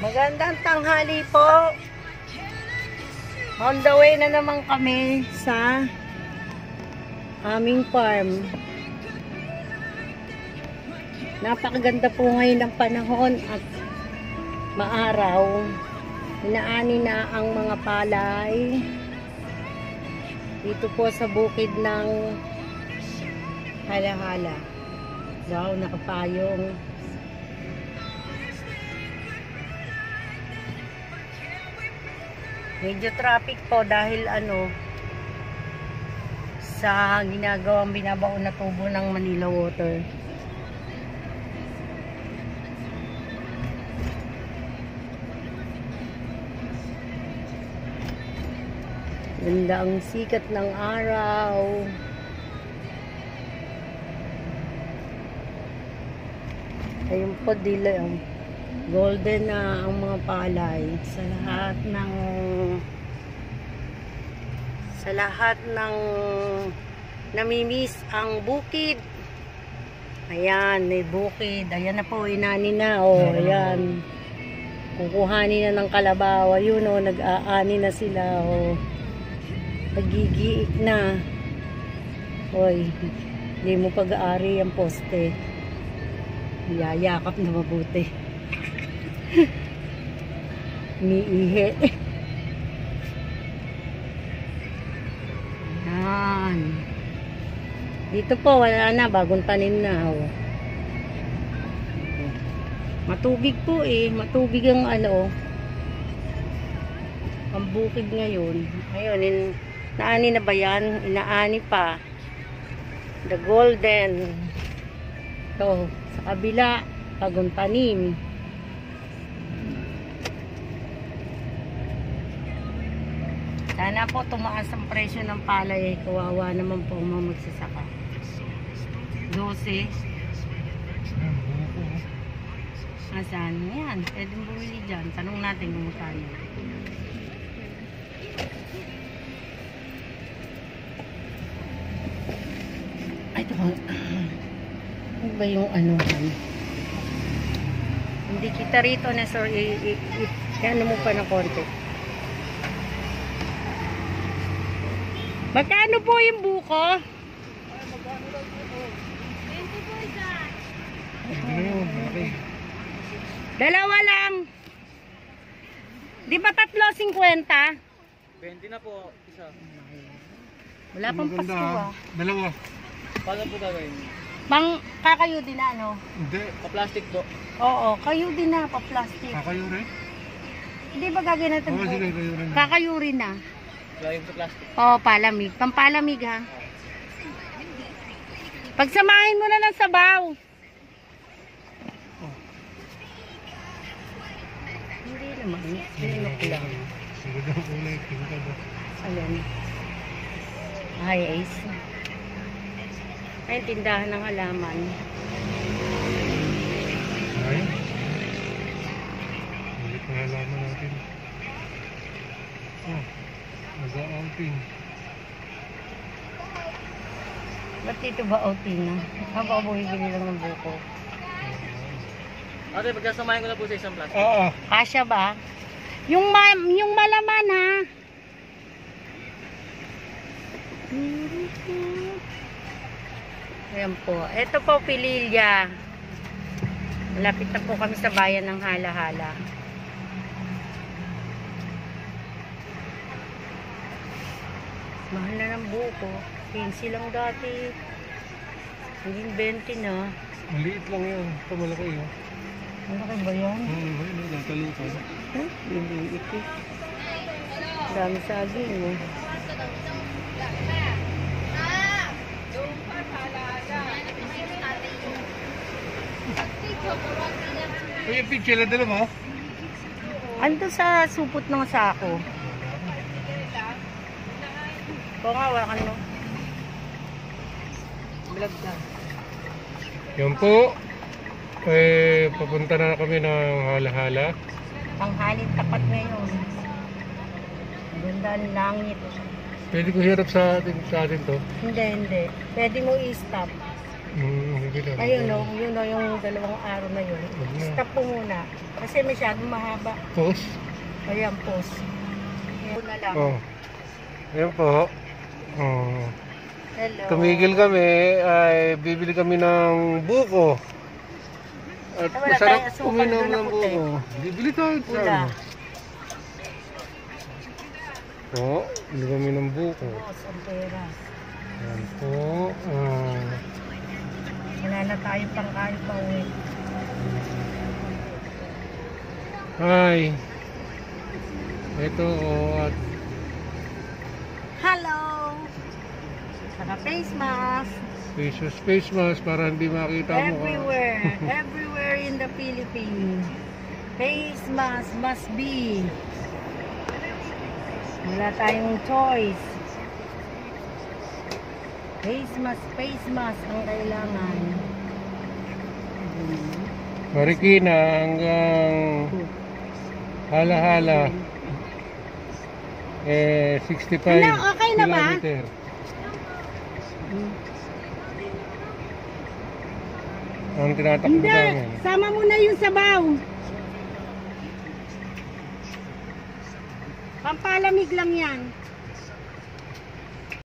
Magandang tanghali po. On the way na naman kami sa aming farm. Napakaganda po ngayon ng panahon at maaraw. Inaani na ang mga palay dito po sa bukid ng Hala-Hala. Wow, nakapayong. Medyo traffic po dahil sa ginagawang binabaon na tubo ng Manila Water. Ganda ang sikat ng araw. Ayun po, golden na ang mga palay sa lahat ng namimiss ang bukid. Ayan, may bukid. Ayan na po, inani na. Oh, ayan. Kukuhanin na ng kalabaw. Ayun, oh, nag-aani na sila. Oh. Nagigiik na. Hoy, hindi mo pag-aari ang poste. Yayakap na mabuti. Umiihi. Yan. Dito po, wala na. Bagong tanim na. Oh. Matubig po eh. Matubig ang ang bukid ngayon. Ayun, naani na ba yan? Inaani pa. The golden. Ito, sa kabila, bagong tanim. Sana po tumaas ang presyo ng palay. Kawawa naman po mga magsasaka. 12. Asan? Yan. Pwedeng bumili dyan. Tanong natin kung magkano. Ay, ito ba? Ano ba yung Hindi kita rito na sir. Ano mo pa ng konti. Magkano po yung buko? Ay, magkano lang buko? 20 po isa. Okay. Dalawa lang. Di ba 3.50? 20 na po isa. Wala pang Pasko ah. Dalawa. Paano po gagawin? Pang kakayo din na Hindi. Pa-plastic po. Oo, kayo din na pa-plastic. Kakayo rin? Hindi ba gagawin natin po? Sige, kayo rin. Kakayo rin na. Lagay sa plastic. Oo, palamig. Pampalamig ha. Pagsamahin mo na ng sabaw. Oh. Hindi naman. Sinunok lang. Sige daw kulay. Tingka daw. Ayan. Ay, Ace. Ay, tindahan ng halaman. Ay. Ulit na halaman natin. Oh. Nag-outing. Ba't dito ba outing na? Baka bumibili lang ng buko. Ate, pagkasamahin ko na po sa isang plastic. Oo. Kasya ba? Yung malaman ha. Ayan po. Ito po, Pililya. Malapit na po kami sa bayan ng Hala-Hala. Mahal na ng buko. 15 lang dati. Naging 20 na. Maliit lang yun. Ito malaki yun. Malaki ba yan? Nagkalukan. Liliit eh. Dami saging eh. Uy, yung picture na dala mo? Ando sa supot ng sako. Ito nga, wakan mo. Vlog ka. Yan po. Papunta na kami ng Hala-Hala. Tanghalin tapat ngayon. Ganda ang langit. Pwede ko hirap sa atin to. Hindi. Pwede mo i-stop. Sige. Kabila. Ayun o, yun o yung dalawang araw na yun. Wag na. Stop po muna. Kasi masyadong mahaba. Pause. Ayan, pause. Ayan na lang. Oh. Ayan po. Oh. Hello. Tumigil kami, ay bibili kami ng buko. At Wala masarap tayong asukal uminom doon na ng puti. buko. Bibili tayo Pula. sa po, bibili kami ng buko. Boss, ang pera. Ayan po. Wala na tayo pang kain pa uwi. Hi. Ito at Hello! Saka face mask. face mask para hindi makita mo. Everywhere. Everywhere in the Philippines. Face mask must be. Wala tayong choice. Face mask ang kailangan. Marikina hanggang Hala-hala. 65 Ano, okay na ba? kilometer. Ang tinatakbo Hindi, namin. sama mo na yung sabaw. Pampalamig lang yan.